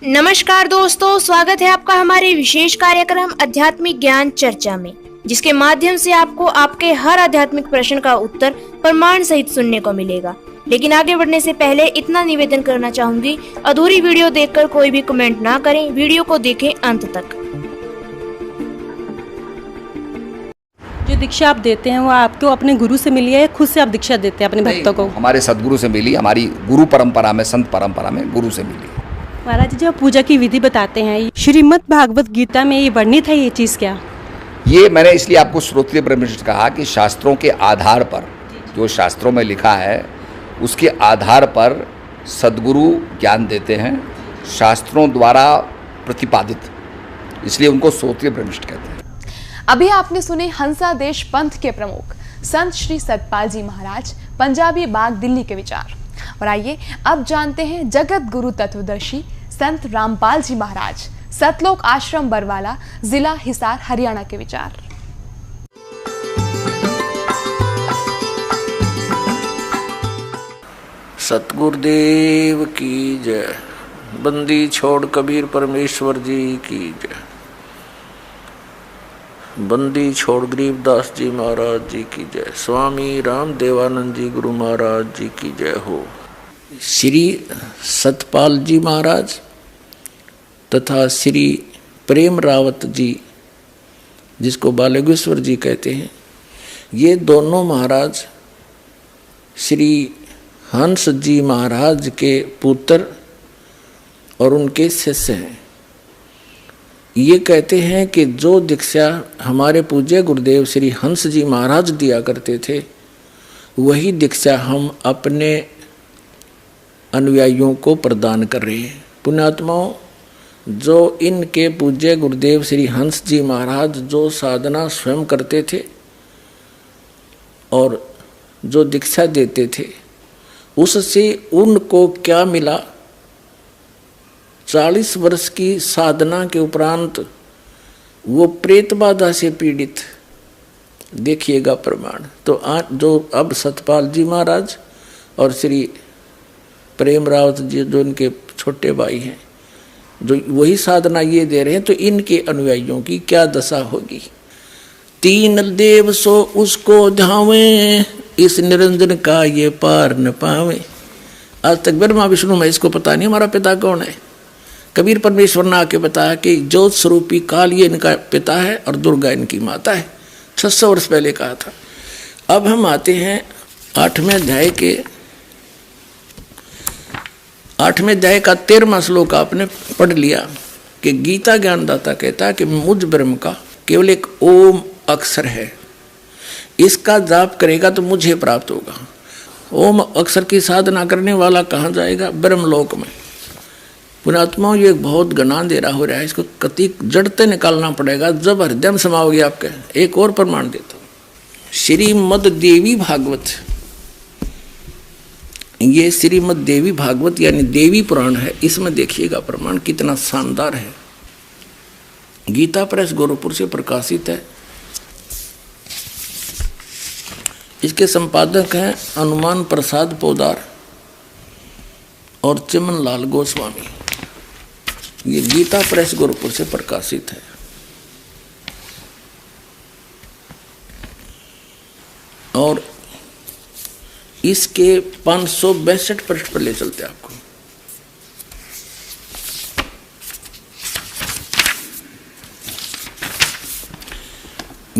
नमस्कार दोस्तों, स्वागत है आपका हमारे विशेष कार्यक्रम आध्यात्मिक ज्ञान चर्चा में, जिसके माध्यम से आपको आपके हर आध्यात्मिक प्रश्न का उत्तर प्रमाण सहित सुनने को मिलेगा। लेकिन आगे बढ़ने से पहले इतना निवेदन करना चाहूंगी, अधूरी वीडियो देखकर कोई भी कमेंट ना करें, वीडियो को देखें अंत तक। जो दीक्षा आप देते हैं वो आपको अपने गुरु से मिली है या खुद से आप दीक्षा देते हैं अपने भक्तों को? हमारे सदगुरु से मिली, हमारी गुरु परंपरा में, संत परंपरा में गुरु से मिली। महाराज जी, जो पूजा की विधि बताते हैं, श्रीमद् भागवत गीता में ये वर्णित है, ये चीज़ क्या? ये मैंने इसलिए आपको श्रोत्रिय ब्रह्मनिष्ठ कहा कि शास्त्रों के आधार पर, जो शास्त्रों में लिखा है उसके आधार पर सदगुरु ज्ञान देते हैं, शास्त्रों द्वारा प्रतिपादित, इसलिए उनको श्रोत्रिय ब्रह्मनिष्ठ कहते हैं। अभी आपने सुने हंसादेश पंथ के प्रमुख संत श्री सतपाल जी महाराज, पंजाबी बाग, दिल्ली के विचार। और आइए अब जानते हैं जगत गुरु तत्वदर्शी संत रामपाल जी महाराज, सतलोक आश्रम बरवाला, जिला हिसार, हरियाणा के विचार। सतगुरुदेव की जय। बंदी छोड़ कबीर परमेश्वर जी की जय। बंदी छोड़ गरीबदास जी महाराज जी की जय। स्वामी राम देवानंद जी गुरु महाराज जी की जय हो। श्री सतपाल जी महाराज तथा श्री प्रेम रावत जी, जिसको बालेश्वर जी कहते हैं, ये दोनों महाराज श्री हंस जी महाराज के पुत्र और उनके शिष्य हैं। ये कहते हैं कि जो दीक्षा हमारे पूज्य गुरुदेव श्री हंस जी महाराज दिया करते थे, वही दीक्षा हम अपने अनुयायियों को प्रदान कर रहे हैं। पुण्यात्माओं, जो इनके पूज्य गुरुदेव श्री हंस जी महाराज जो साधना स्वयं करते थे और जो दीक्षा देते थे, उससे उनको क्या मिला? 40 वर्ष की साधना के उपरांत वो प्रेत बाधा से पीड़ित, देखिएगा प्रमाण। तो आज जो अब सतपाल जी महाराज और श्री प्रेम रावत जी, जो इनके छोटे भाई हैं, जो वही साधना ये दे रहे हैं, तो इनके अनुयायियों की क्या दशा होगी? तीन देव सो उसको ध्यावे, इस निरंजन का ये पार न पावे। आज तक ब्रह्मा विष्णु महेश को पता नहीं हमारा पिता कौन है। कबीर परमेश्वर ने आके बताया कि ज्योत स्वरूपी काल ये इनका पिता है और दुर्गा इनकी माता है। 600 वर्ष पहले कहा था। अब हम आते हैं 8वें अध्याय का 13वां श्लोक आपने पढ़ लिया कि गीता ज्ञानदाता कहता है कि मुझ ब्रह्म का केवल एक ओम अक्षर है, इसका जाप करेगा तो मुझे प्राप्त होगा। ओम अक्षर की साधना करने वाला कहाँ जाएगा? ब्रह्मलोक में। पुण्यात्माओं, ये बहुत घना अंधेरा हो रहा है, इसको कति जड़ते निकालना पड़ेगा, जब हृदय में समाओगे आपके। एक और प्रमाण देता हूँ, श्रीमद् देवी भागवत। ये श्रीमद् देवी भागवत यानी देवी पुराण है, इसमें देखिएगा प्रमाण कितना शानदार है। गीता प्रेस गोरखपुर से प्रकाशित है। इसके संपादक हैं हनुमान प्रसाद पोदार और चिमन लाल गोस्वामी। ये गीता प्रेस गोरखपुर से प्रकाशित है। और इसके 562 पृष्ठ पर ले चलते हैं आपको।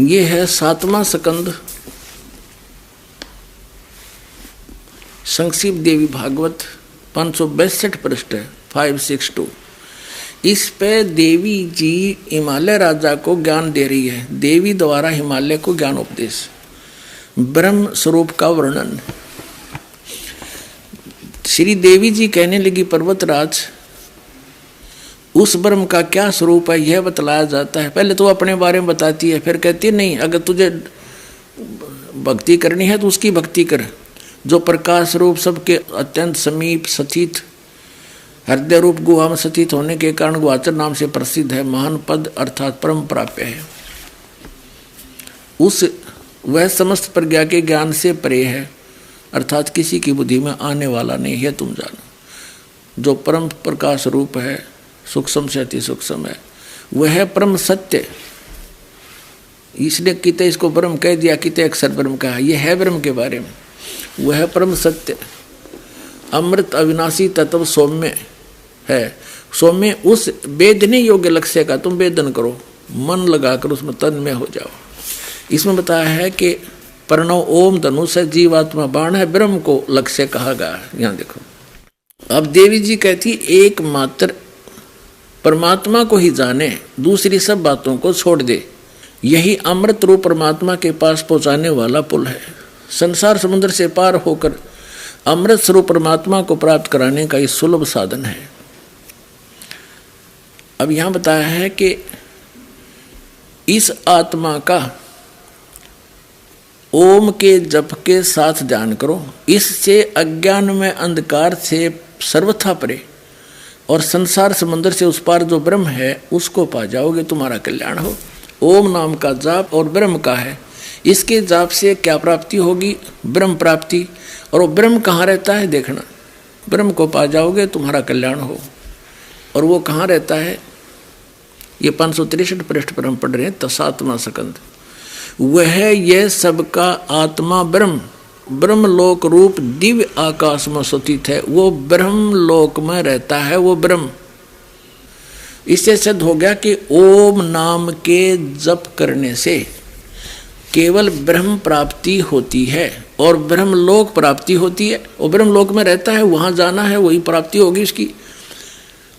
ये है 7वां स्कंद, संक्षिप्त देवी भागवत, 562 पृष्ठ है, 562। इस पे देवी जी हिमालय राजा को ज्ञान दे रही है। देवी द्वारा हिमालय को ज्ञान उपदेश, ब्रह्म स्वरूप का वर्णन। श्री देवी जी कहने लगी, पर्वतराज, उस ब्रह्म का क्या स्वरूप है यह बतलाया जाता है। पहले तो अपने बारे में बताती है, फिर कहती है नहीं, अगर तुझे भक्ति करनी है तो उसकी भक्ति कर, जो प्रकाश रूप सबके अत्यंत समीप स्थित, हृदय रूप गुहा में स्थित होने के कारण गुहाचर नाम से प्रसिद्ध है, महान पद अर्थात परम प्राप्य है। उस वह समस्त प्रज्ञा के ज्ञान से परे है, अर्थात किसी की बुद्धि में आने वाला नहीं है। तुम जानो जो परम प्रकाश रूप है, सूक्ष्म से अति सूक्ष्म है, वह है परम सत्य। इसलिए किते इसको ब्रह्म कह दिया, किते अक्षर ब्रह्म कहा, यह है ब्रह्म के बारे में। वह है परम सत्य, अमृत अविनाशी तत्व सौम्य है। सौम्य उस वेदने योग्य लक्ष्य का तुम वेदन करो, मन लगाकर उसमें तन्मय हो जाओ। इसमें बताया है कि प्रणव ओम धनुष है, जीवात्मा बाण है, ब्रह्म को लक्ष्य कहा गया है। यहाँ देखो, अब देवी जी कहती एकमात्र परमात्मा को ही जाने, दूसरी सब बातों को छोड़ दे। यही अमृत रूप परमात्मा के पास पहुंचाने वाला पुल है। संसार समुद्र से पार होकर अमृत स्वरूप परमात्मा को प्राप्त कराने का ये सुलभ साधन है। अब यहां बताया है कि इस आत्मा का ओम के जप के साथ ध्यान करो, इससे अज्ञान में अंधकार से सर्वथा परे और संसार समुद्र से उस पार जो ब्रह्म है उसको पा जाओगे, तुम्हारा कल्याण हो। ओम नाम का जाप और ब्रह्म का है, इसके जाप से क्या प्राप्ति होगी? ब्रह्म प्राप्ति। और वो ब्रह्म कहाँ रहता है देखना, ब्रह्म को पा जाओगे तुम्हारा कल्याण हो। और वो कहाँ रहता है? ये 563 पृष्ठ पर हम पढ़ रहे हैं, तसात्मा सकंद। वह यह सबका आत्मा ब्रह्म, ब्रह्मलोक रूप दिव्य आकाश में स्थित है, वो ब्रह्मलोक में रहता है वो ब्रह्म। इससे सिद्ध हो गया कि ओम नाम के जप करने से केवल ब्रह्म प्राप्ति होती है और ब्रह्मलोक प्राप्ति होती है। और ब्रह्मलोक में रहता है, वहां जाना है, वही प्राप्ति होगी उसकी।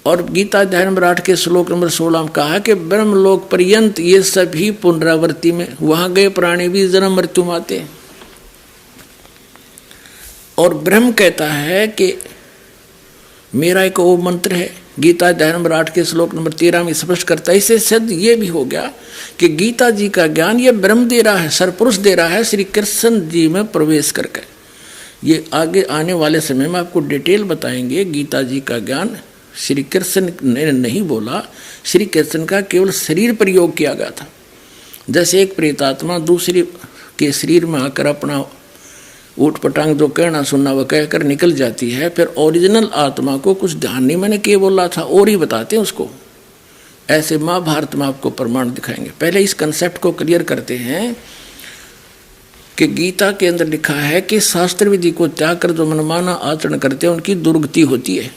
और गीता अध्याय नंबर 8 के श्लोक नंबर 16 में कहा कि ब्रह्मलोक पर्यंत ये सभी पुनरावृत्ति में, वहां गए प्राणी भी जन्म मृत्यु में आते हैं। और ब्रह्म कहता है कि मेरा एक ओम मंत्र है, गीता अध्याय नंबर 8 के श्लोक नंबर 13 में स्पष्ट करता है। इससे सिद्ध ये भी हो गया कि गीता जी का ज्ञान ये ब्रह्म दे रहा है, सरपुरुष दे रहा है श्री कृष्ण जी में प्रवेश करके। ये आगे आने वाले समय में आपको डिटेल बताएंगे। गीता जी का ज्ञान श्री कृष्ण ने नहीं बोला, श्री कृष्ण का केवल शरीर प्रयोग किया गया था। जैसे एक प्रेतात्मा दूसरे के शरीर में आकर अपना ऊट पटांग जो कहना सुनना वह कहकर निकल जाती है, फिर ओरिजिनल आत्मा को कुछ ध्यान नहीं मैंने क्या बोला था और ही बताते हैं उसको। ऐसे महाभारत में आपको प्रमाण दिखाएंगे। पहले इस कंसेप्ट को क्लियर करते हैं कि गीता के अंदर लिखा है कि शास्त्र विधि को त्याग कर जो मनमाना आचरण करते हैं उनकी दुर्गति होती है।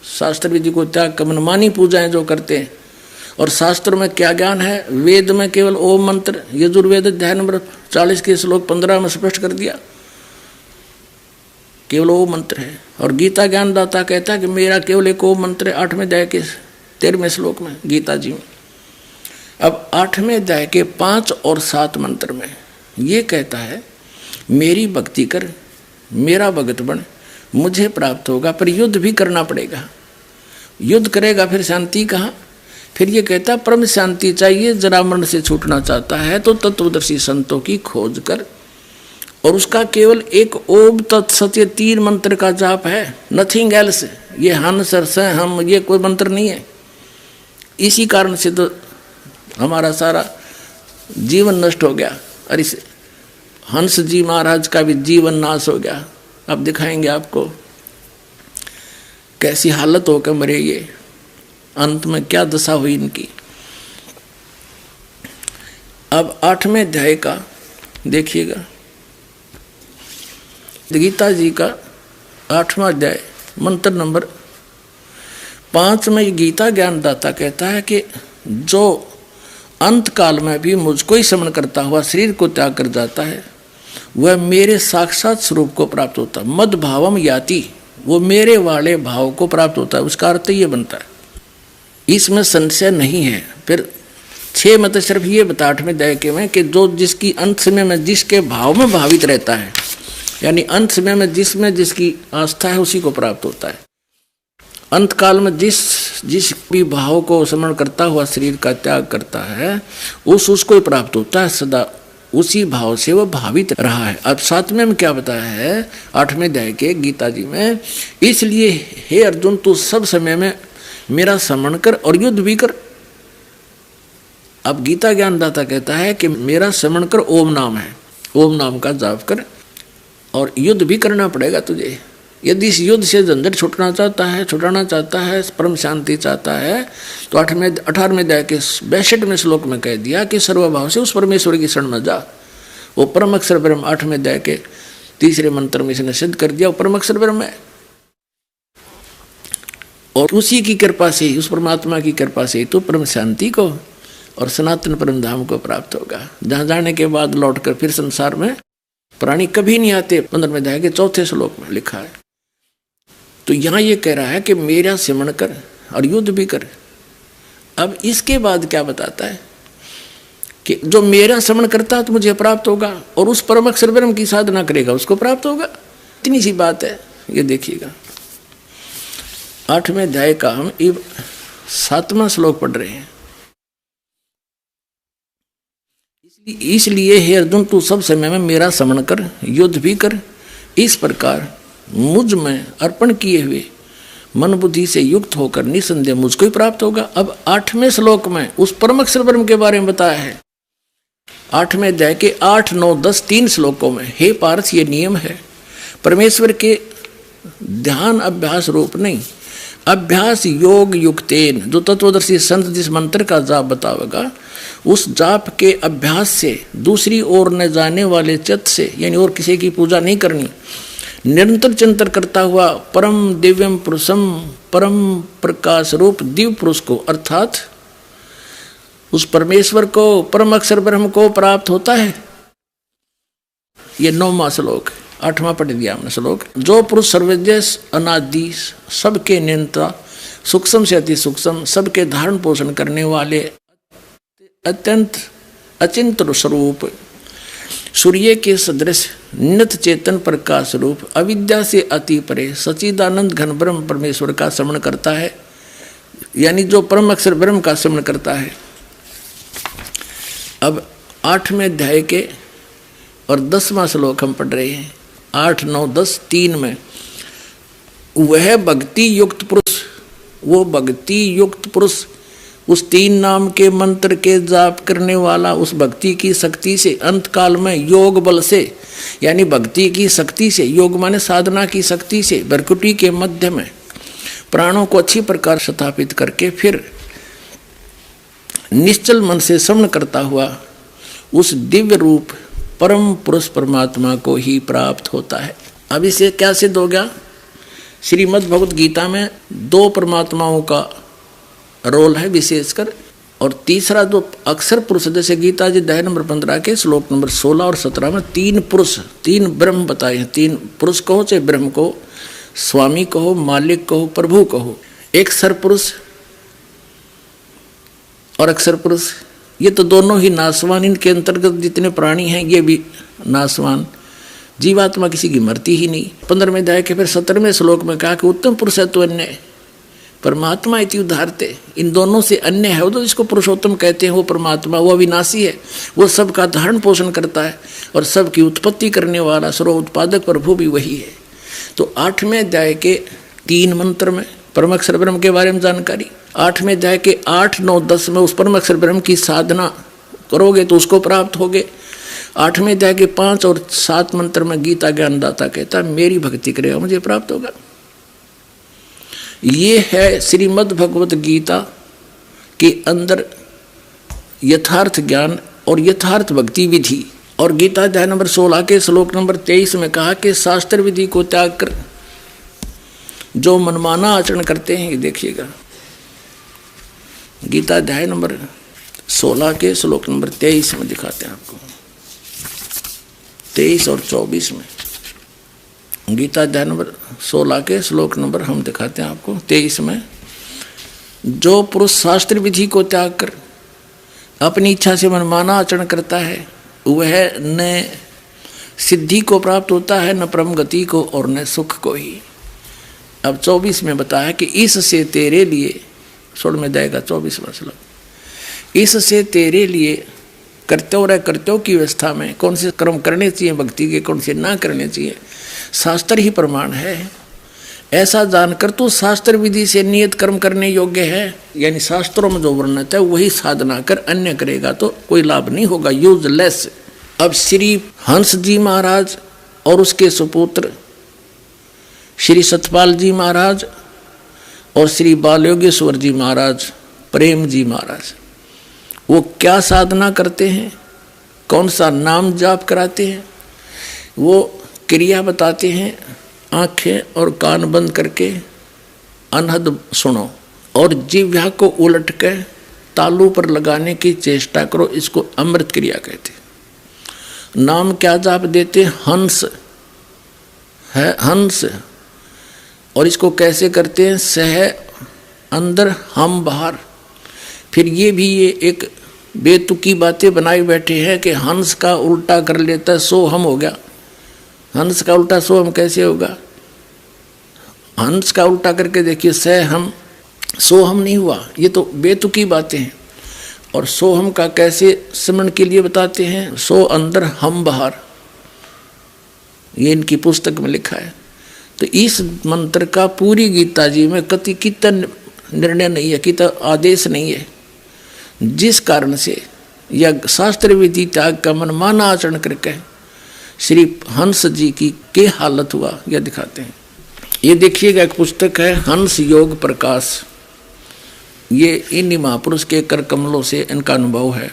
शास्त्र विधि को त्याग कर मनमानी पूजाएं जो करते हैं। और शास्त्र में क्या ज्ञान है? वेद में केवल ओम मंत्र, यजुर्वेद अध्याय नंबर 40 के श्लोक 15 में स्पष्ट कर दिया, केवल ओम मंत्र है। और गीता ज्ञानदाता कहता है कि मेरा केवल एक ओम मंत्र है, 8वें अध्याय के 13वें श्लोक में गीता जी में। अब 8वें अध्याय के 5 और 7 मंत्र में ये कहता है मेरी भक्ति कर, मेरा भगत बन, मुझे प्राप्त होगा, पर युद्ध भी करना पड़ेगा। युद्ध करेगा फिर शांति कहाँ? फिर ये कहता परम शांति चाहिए, जरा मरण से छूटना चाहता है तो तत्वदर्शी संतों की खोज कर। और उसका केवल एक ओम तत्सत 3 मंत्र का जाप है, नथिंग एल्स। ये हन सरस हम, ये कोई मंत्र नहीं है। इसी कारण से तो हमारा सारा जीवन नष्ट हो गया और इस हंस जी महाराज का भी जीवन नाश हो गया। अब दिखाएंगे आपको कैसी हालत होकर मरे ये, अंत में क्या दशा हुई इनकी। अब 8वें अध्याय का देखिएगा, गीता जी का 8वां अध्याय मंत्र नंबर 5 में गीता ज्ञानदाता कहता है कि जो अंत काल में भी मुझको ही स्मरण करता हुआ शरीर को त्याग कर जाता है वह मेरे साक्षात स्वरूप को प्राप्त होता है। मद भावम याति, वो मेरे वाले भाव को प्राप्त होता है। उसका अर्थ ये बनता है, इसमें संशय नहीं है। फिर 6 मत सिर्फ ये बता 8वें अध्याय के में कि जो जिसकी अंत समय में जिसके भाव में भावित रहता है, यानी अंत समय में जिसमें जिसकी आस्था है उसी को प्राप्त होता है। अंत काल में जिस भी भाव को स्मरण करता हुआ शरीर का त्याग करता है उसको ही प्राप्त होता है। सदा उसी भाव से वह भावित रहा है। अब 7वें में क्या बताया है 8वें अध्याय के गीता जी में, इसलिए हे अर्जुन तू सब समय में मेरा स्मरण कर और युद्ध भी कर। अब गीता ज्ञानदाता कहता है कि मेरा स्मरण कर ओम नाम है, ओम नाम का जाप कर और युद्ध भी करना पड़ेगा तुझे। यदि इस युद्ध से झंझट छुटाना चाहता है, परम शांति चाहता है, तो 18वें अध्याय के 62वें श्लोक में कह दिया कि सर्वभाव से उस परमेश्वर की शरण में जा। वो परम अक्षर ब्रह्म 8वें अध्याय के 3रे मंत्र में इसने सिद्ध कर दिया, वो परम अक्षर ब्रह्म है। और उसी की कृपा से ही, उस परमात्मा की कृपा से ही तो परम शांति को और सनातन परम धाम को प्राप्त होगा, जहाँ जाने के बाद लौटकर फिर संसार में प्राणी कभी नहीं आते। 15वें अध्याय के 4थे श्लोक में लिखा है। तो यहाँ ये कह रहा है कि मेरा सिमरण कर और युद्ध भी कर। अब इसके बाद क्या बताता है कि जो मेरा श्रवण करता है तो मुझे प्राप्त होगा, और उस परम अक्षर ब्रह्म की साधना करेगा उसको प्राप्त होगा। इतनी सी बात है, ये देखिएगा। 8वें अध्याय का हम 7वां श्लोक पढ़ रहे हैं। इसलिए हे अर्जुन, तू सब समय में मेरा श्रवण कर, युद्ध भी कर। इस प्रकार मुझ में अर्पण किए हुए मन बुद्धि से युक्त होकर निसंदेह मुझको ही प्राप्त होगा। अब 8वें श्लोक में उस परम अक्षर ब्रह्म के बारे में बताया है। 8वें अध्याय के 8, 9, 10 3 श्लोकों में, हे पार्थ, ये नियम है परमेश्वर के ध्यान अभ्यास रूप नहीं, अभ्यास योग युक्तेन। जो तत्वदर्शी संत जिस मंत्र का जाप बतावेगा, उस जाप के अभ्यास से दूसरी ओर न जाने वाले चित्त से, यानी और किसी की पूजा नहीं करनी, निरंतर चिंतन करता हुआ परम दिव्यम पुरुषम, परम प्रकाश रूप दिव्य पुरुष को, अर्थात उस परमेश्वर को, परम अक्षर ब्रह्म को प्राप्त होता है। ये 9वां श्लोक, 8वां पढ़ दिया हमने श्लोक। जो पुरुष सर्वज्ञ अनादि, सबके नियंता, सूक्ष्म से अति सूक्ष्म, सबके धारण पोषण करने वाले, अत्यंत अचिंत स्वरूप, सूर्य के सदृश नित चेतन प्रकाश रूप, अविद्या से अति परे सच्चिदानंद घन ब्रह्म परमेश्वर का श्रवण करता है, यानी जो परम अक्षर ब्रह्म का श्रवण करता है। अब 8वें अध्याय के और 10वां श्लोक हम पढ़ रहे हैं। 8, 9, 10 3 में, वह भक्ति युक्त पुरुष, वो भक्ति युक्त पुरुष उस 3 नाम के मंत्र के जाप करने वाला, उस भक्ति की शक्ति से अंत काल में योग बल से, यानी भक्ति की शक्ति से, योग माने साधना की शक्ति से, भ्रकुटी के मध्य में प्राणों को अच्छी प्रकार स्थापित करके फिर निश्चल मन से श्रवण करता हुआ उस दिव्य रूप परम पुरुष परमात्मा को ही प्राप्त होता है। अब इसे क्या सिद्ध हो गया? श्रीमद् भगवत गीता में 2 परमात्माओं का रोल है विशेषकर, और तीसरा जो अक्षर पुरुष, जैसे गीता जी अध्याय नंबर 15 के श्लोक नंबर 16 और 17 में 3 पुरुष, 3 ब्रह्म बताए हैं। 3 पुरुष कहो, चाहे ब्रह्म को, स्वामी कहो, मालिक कहो, प्रभु कहो। एक सरपुरुष और अक्षर पुरुष, ये तो दोनों ही नासवान। इनके अंतर्गत जितने प्राणी हैं ये भी नासवान, जीवात्मा किसी की मरती ही नहीं। 15वें अध्याय के फिर 17वें श्लोक में कहा कि उत्तम पुरुष है तो अन्य परमात्मा इति उदाहरते। इन दोनों से अन्य है वो, तो जिसको पुरुषोत्तम कहते हैं, वो परमात्मा, वो अविनाशी है, वो सबका धारण पोषण करता है और सबकी उत्पत्ति करने वाला सर्व उत्पादक प्रभु भी वही है। तो 8वें अध्याय के 3 मंत्र में परम अक्षर ब्रह्म के बारे में जानकारी, 8वें अध्याय के 8, 9, 10 में उस परम अक्षर ब्रह्म की साधना करोगे तो उसको प्राप्त होगे। 8वें अध्याय के 5 और 7 मंत्र में गीता ज्ञानदाता कहता है मेरी भक्ति करेगा मुझे प्राप्त होगा। ये है श्रीमद् भगवत गीता के अंदर यथार्थ ज्ञान और यथार्थ भक्ति विधि। और गीता अध्याय नंबर 16 के श्लोक नंबर 23 में कहा कि शास्त्र विधि को त्याग कर जो मनमाना आचरण करते हैं, ये देखिएगा गीता अध्याय नंबर 16 के श्लोक नंबर 23 में दिखाते हैं आपको, 23 और 24 में। गीता अध्याय नंबर 16 के श्लोक नंबर हम दिखाते हैं आपको 23 में। जो पुरुष शास्त्र विधि को त्याग कर अपनी इच्छा से मनमाना आचरण करता है, वह न सिद्धि को प्राप्त होता है, न परम गति को, और न सुख को ही। अब 24 में बताया कि इससे तेरे लिए, 16 में जाएगा 24वां श्लोक, इससे तेरे लिए कर्तव्य की व्यवस्था में कौन से कर्म करने चाहिए भक्ति के, कौन से ना करने चाहिए, शास्त्र ही प्रमाण है। ऐसा जानकर तो शास्त्र विधि से नियत कर्म करने योग्य है, यानी शास्त्रों में जो वर्णित है वही साधना कर अन्य करेगा तो कोई लाभ नहीं होगा, यूजलेस। अब श्री हंस जी महाराज और उसके सुपुत्र श्री सतपाल जी महाराज और श्री बाल योगेश्वर जी महाराज, प्रेम जी महाराज, वो क्या साधना करते हैं, कौन सा नाम जाप कराते हैं, वो क्रिया बताते हैं। आंखें और कान बंद करके अनहद सुनो और जिह्वा को उलट के तालू पर लगाने की चेष्टा करो। इसको अमृत क्रिया कहते हैं। नाम क्या जाप देते? हंस है, हंस। और इसको कैसे करते हैं? सह अंदर हम बाहर। फिर ये एक बेतुकी बातें बनाई बैठे हैं कि हंस का उल्टा कर लेता है सो हम हो गया। हंस का उल्टा सो हम कैसे होगा? हंस का उल्टा करके देखिए, सह हम सो हम नहीं हुआ। ये तो बेतुकी बातें हैं। और सो हम का कैसे स्मरण के लिए बताते हैं? सो अंदर हम बाहर, ये इनकी पुस्तक में लिखा है। तो इस मंत्र का पूरी गीता जी में कति कितना निर्णय नहीं है, कितना आदेश नहीं है, जिस कारण से यह शास्त्र विधि त्याग का मनमाना आचरण करके श्री हंस जी की क्या हालत हुआ यह दिखाते हैं। ये देखिएगा, एक पुस्तक है हंस योग प्रकाश। ये इन महापुरुष के कर कमलों से इनका अनुभव है।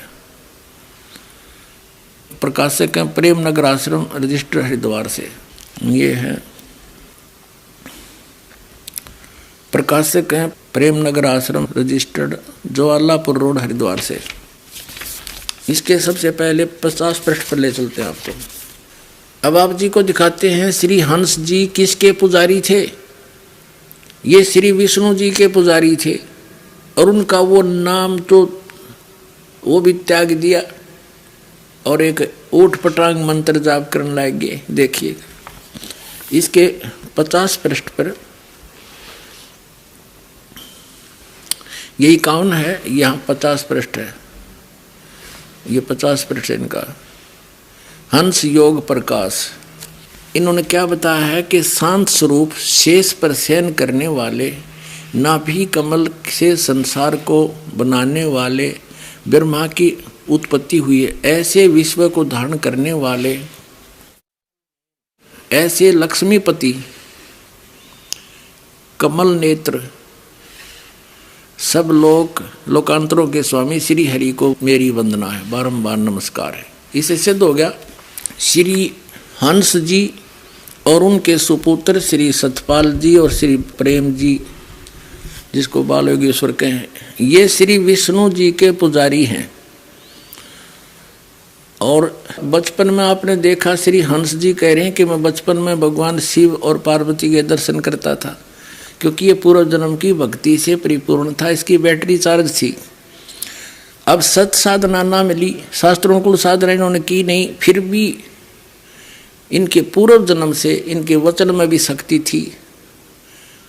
प्रकाशक है प्रेम नगर आश्रम, रजिस्टर हरिद्वार से। ये है प्रकाशक हैं प्रेम नगर आश्रम, रजिस्टर्ड ज्वालापुर रोड, हरिद्वार से। इसके सबसे पहले 50 पृष्ठ पर ले चलते हैं आपको। अब आप जी को दिखाते हैं श्री हंस जी किसके पुजारी थे? ये श्री विष्णु जी के पुजारी थे। और उनका वो नाम तो वो भी त्याग दिया और एक ऊट पटांग मंत्र जाप करने लग गए। देखिएगा इसके 50 पृष्ठ पर यही कौन है, यहाँ 50 पृष्ठ है, ये 50 पृष्ठ इनका हंस योग प्रकाश। इन्होंने क्या बताया है कि शांत स्वरूप शेष पर शयन करने वाले, नाभि कमल से संसार को बनाने वाले, ब्रह्मा की उत्पत्ति हुई है, ऐसे विश्व को धारण करने वाले, ऐसे लक्ष्मीपति कमल नेत्र, सब लोकांतरों के स्वामी श्री हरि को मेरी वंदना है, बारंबार नमस्कार है। इसे सिद्ध हो गया श्री हंस जी और उनके सुपुत्र श्री सतपाल जी और श्री प्रेम जी, जिसको बाल योगेश्वर कहें, ये श्री विष्णु जी के पुजारी हैं। और बचपन में आपने देखा श्री हंस जी कह रहे हैं कि मैं बचपन में भगवान शिव और पार्वती के दर्शन करता था, क्योंकि ये पूर्व जन्म की भक्ति से परिपूर्ण था, इसकी बैटरी चार्ज थी। अब सत साधना ना मिली, शास्त्रों साधना इन्होंने की नहीं, फिर भी इनके पूर्व जन्म से इनके वचन में भी शक्ति थी।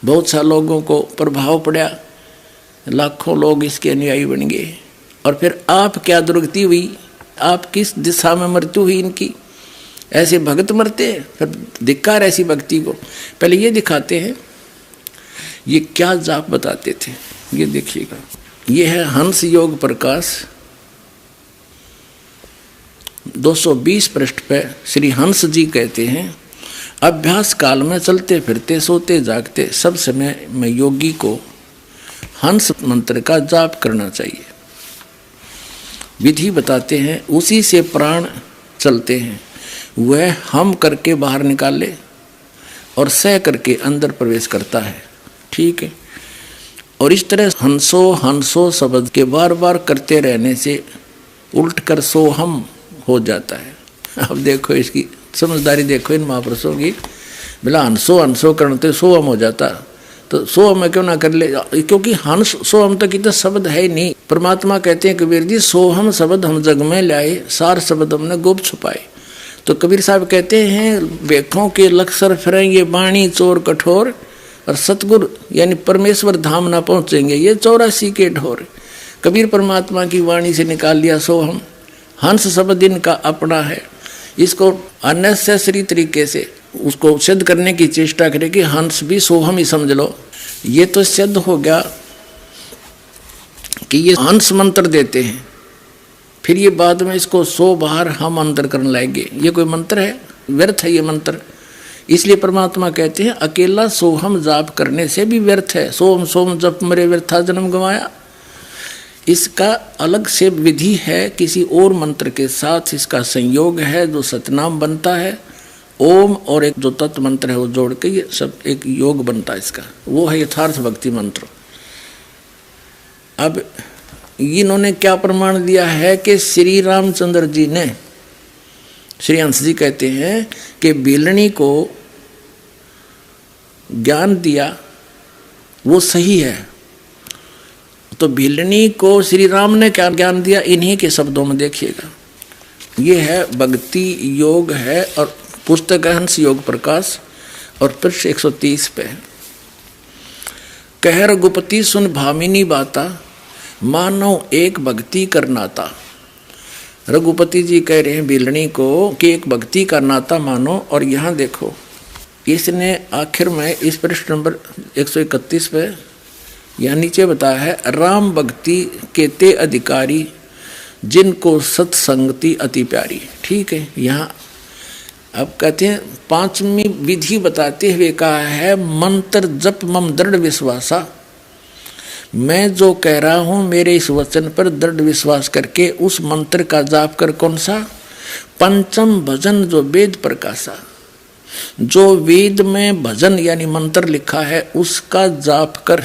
बहुत सा लोगों को प्रभाव पड़ा, लाखों लोग इसके अनुयायी बन गए। और फिर आप क्या दुर्गति हुई, आप किस दिशा में मृत्यु हुई इनकी? ऐसे भक्त मरते हैं, फिर धिक्कार ऐसी भक्ति को। पहले ये दिखाते हैं ये क्या जाप बताते थे, ये देखिएगा। ये है हंस योग प्रकाश, 220 पृष्ठ पे श्री हंस जी कहते हैं, अभ्यास काल में चलते फिरते सोते जागते सब समय में योगी को हंस मंत्र का जाप करना चाहिए। विधि बताते हैं, उसी से प्राण चलते हैं, वह हम करके बाहर निकाले और सह करके अंदर प्रवेश करता है। ठीक है। और इस तरह हंसो हंसो शब्द के बार बार करते रहने से उल्ट कर सो हम हो जाता है। अब देखो इसकी समझदारी, देखो इन महापुरुषों की। बोला हंसो हंसो करते सो हम हो जाता, तो सो हम क्यों ना कर ले, क्योंकि हंस सो हम तक इतना शब्द है ही नहीं। परमात्मा कहते हैं कबीर जी, सो हम शब्द हम जग में लाए, सार शब्द हमने गुप्त छुपाए। तो कबीर साहब कहते हैं, बेखों के लक्सर फिरें ये बाणी चोर कठोर, और सतगुरु यानी परमेश्वर धाम ना पहुंचेंगे ये 84 के ढोर। कबीर परमात्मा की वाणी से निकाल लिया सो हम। हंस शब्द इनका अपना है, इसको अननेसेसरी तरीके से उसको सिद्ध करने की चेष्टा करें कि हंस भी सोहम ही समझ लो। ये तो सिद्ध हो गया कि ये हंस मंत्र देते हैं, फिर ये बाद में इसको सो बाहर हम अंतर करने लाएंगे। ये कोई मंत्र है? व्यर्थ है ये मंत्र। इसलिए परमात्मा कहते हैं अकेला सोहम जाप करने से भी व्यर्थ है। सोम सोम जप मरे व्यर्था जन्म गंवाया। इसका अलग से विधि है, किसी और मंत्र के साथ इसका संयोग है जो सतनाम बनता है। ओम और एक जो तत्व मंत्र है वो जोड़ के ये सब एक योग बनता है इसका, वो है यथार्थ भक्ति मंत्र। अब इन्होंने क्या प्रमाण दिया है कि श्री रामचंद्र जी ने, श्री हंस जी कहते हैं कि बेलनी को ज्ञान दिया वो सही है। तो बेलनी को श्री राम ने क्या ज्ञान दिया, इन्हीं के शब्दों में देखिएगा। ये है भक्ति योग है और पुस्तक है हंस योग प्रकाश और पृष्ठ 130 पे। कह रघुपति सुन भामिनी बाता, मानो एक भक्ति कर नाता। रघुपति जी कह रहे हैं बेलनी को कि एक भक्ति का नाता मानो। और यहाँ देखो इसने आखिर में इस पृष्ठ नंबर 131 पे यहाँ नीचे बताया है, राम भक्ति के ते अधिकारी जिनको सत्संगति अति प्यारी। ठीक है, यहाँ अब कहते हैं पांचवी विधि बताते हुए कहा है, मंत्र जप मम दृढ़ विश्वासा। मैं जो कह रहा हूं मेरे इस वचन पर दृढ़ विश्वास करके उस मंत्र का जाप कर। कौन सा? पंचम भजन जो वेद प्रकाशा, जो वेद में भजन यानी मंत्र लिखा है उसका जाप कर,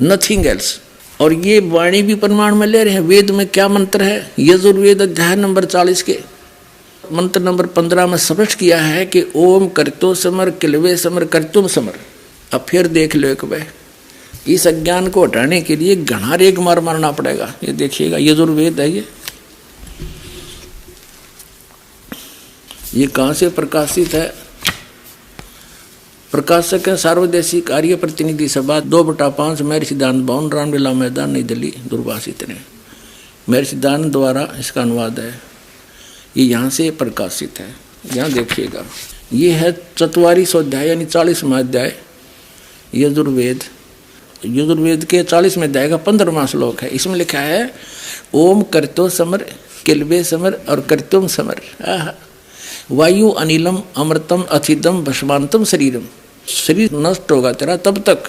नथिंग एल्स। और ये वाणी भी प्रमाण में ले रहे हैं। वेद में क्या मंत्र है? यजुर्वेद अध्याय नंबर 40 के मंत्र नंबर 15 में स्पष्ट किया है कि ओम करतो समर किलवे समर करतुम समर। अब फिर देख लो एक बार, इस अज्ञान को हटाने के लिए घना रेग मार मारना पड़ेगा। ये देखिएगा यजुर्वेद है ये कहाँ से प्रकाशित है? प्रकाशक है सार्वदेशिक आर्य प्रतिनिधि सभा 2/5 मेरे सिद्धांत भवन रामलीला मैदान नई दिल्ली दुर्भाषित ने। मेरे सिद्धांत द्वारा इसका अनुवाद है, ये यहाँ से प्रकाशित है। यहाँ देखिएगा ये है 44वां अध्याय यानी 40वां अध्याय यजुर्वेद। यजुर्वेद के 40वें अध्याय का 15वां श्लोक है। इसमें लिखा है ओम करतो समर किलबे समर और करतुम समर। वायु अनिलम अमृतम अथिदम भस्मांतम शरीरम। शरीर नष्ट होगा तेरा तब तक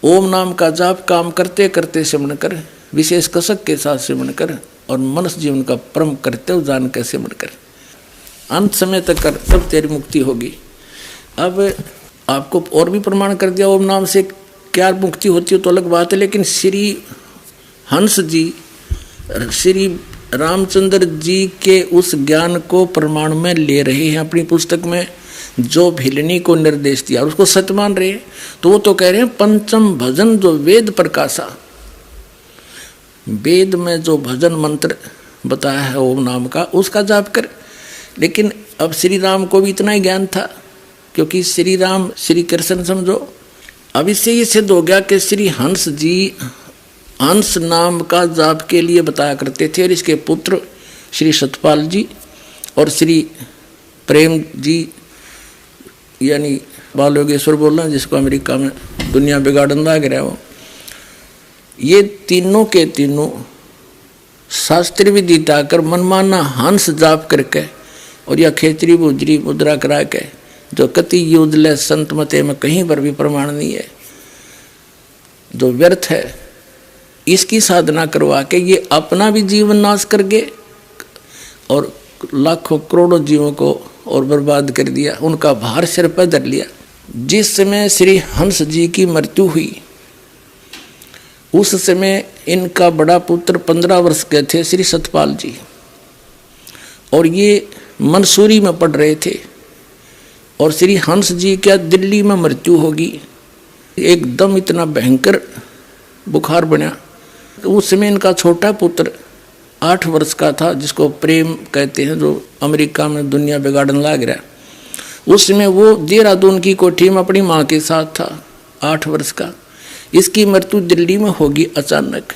ओम नाम का जाप काम करते करते सिमरण कर, विशेष कसक के साथ सिमरण कर और मनुष्य जीवन का परम कर्तव्य जान के सिमरण कर, अंत समय तक कर, तब तेरी मुक्ति होगी। अब आपको और भी प्रमाण कर दिया ओम नाम से क्या मुक्ति होती है तो अलग बात है, लेकिन श्री हंस जी श्री रामचंद्र जी के उस ज्ञान को प्रमाण में ले रहे हैं अपनी पुस्तक में, जो भिलनी को निर्देश दिया और उसको सत्य मान रहे हैं। तो वो तो कह रहे हैं पंचम भजन जो वेद प्रकाशा, वेद में जो भजन मंत्र बताया है ओम नाम का उसका जाप कर। लेकिन अब श्री राम को भी इतना ही ज्ञान था, क्योंकि श्री राम श्री कृष्ण समझो। अब इससे ये सिद्ध हो गया कि श्री हंस जी हंस नाम का जाप के लिए बताया करते थे, और इसके पुत्र श्री सतपाल जी और श्री प्रेम जी यानी बाल योगेश्वर बोलना जिसको अमेरिका में दुनिया बिगाड़न लग रहा हो, ये तीनों के तीनों शास्त्रीय विधि ताकर मनमाना हंस जाप करके और या खेचरी बुजरी मुद्रा करा के, जो कति यूजलेस संत मते में कहीं पर भी प्रमाण नहीं है, जो व्यर्थ है, इसकी साधना करवा के ये अपना भी जीवन नाश कर गए और लाखों करोड़ों जीवों को और बर्बाद कर दिया, उनका भार सिर पर धर लिया। जिस समय श्री हंस जी की मृत्यु हुई उस समय इनका बड़ा पुत्र 15 वर्ष के थे श्री सतपाल जी, और ये मंसूरी में पढ़ रहे थे। और श्री हंस जी क्या दिल्ली में मृत्यु होगी, एकदम इतना भयंकर बुखार बना। उस समय इनका छोटा पुत्र 8 वर्ष का था, जिसको प्रेम कहते हैं, जो अमेरिका में दुनिया बिगाड़न लग रहा। उस समय वो देहरादून की कोठी में अपनी माँ के साथ था, 8 वर्ष का। इसकी मृत्यु दिल्ली में होगी अचानक,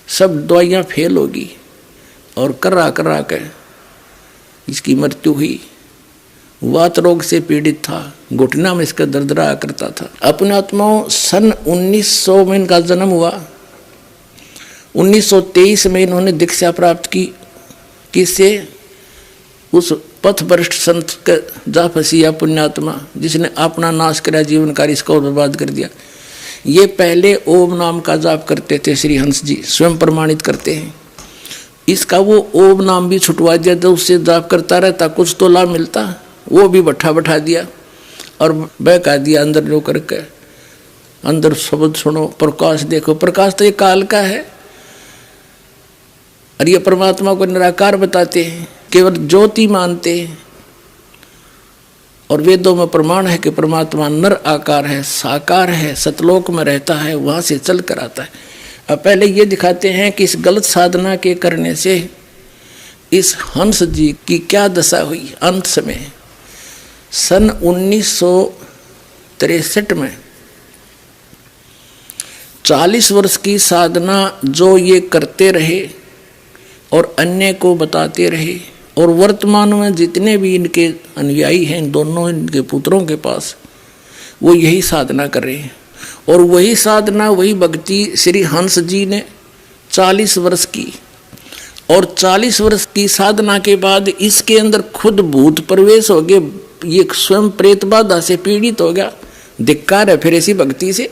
सब दवाइयाँ फेल होगी और करा के इसकी मृत्यु हुई। वात रोग से पीड़ित था, घुटना में इसका दर्द रहा करता था। अपने आत्माओं सन 1900 में इनका जन्म हुआ। 1923 में इन्होंने दीक्षा प्राप्त की, किससे? उस पथ भ्रष्ट संत का जा फसिया पुण्यात्मा, जिसने अपना नाश करा जीवनकारी, इसको बर्बाद कर दिया। ये पहले ओम नाम का जाप करते थे, श्री हंस जी स्वयं प्रमाणित करते हैं। इसका वो ओम नाम भी छुटवा दिया, तो उससे जाप करता रहता कुछ तो लाभ मिलता, वो भी बैठा दिया और बहका दिया अंदर जो करके। अंदर शब्द सुनो, प्रकाश देखो। प्रकाश तो ये काल का है और ये परमात्मा को निराकार बताते हैं, केवल ज्योति मानते हैं। और वेदों में प्रमाण है कि परमात्मा नर आकार है, साकार है, सतलोक में रहता है, वहां से चल कर आता है। अब पहले ये दिखाते हैं कि इस गलत साधना के करने से इस हंस जी की क्या दशा हुई। अंत समय सन 1963 में 40 वर्ष की साधना जो ये करते रहे और अन्य को बताते रहे, और वर्तमान में जितने भी इनके अनुयायी हैं, दोनों इनके पुत्रों के पास, वो यही साधना कर रहे हैं। और वही साधना, वही भक्ति श्री हंस जी ने 40 वर्ष की, और 40 वर्ष की साधना के बाद इसके अंदर खुद भूत प्रवेश हो गए, ये स्वयं प्रेत बाधा से पीड़ित हो गया। धिक्कार है फिर ऐसी भक्ति से।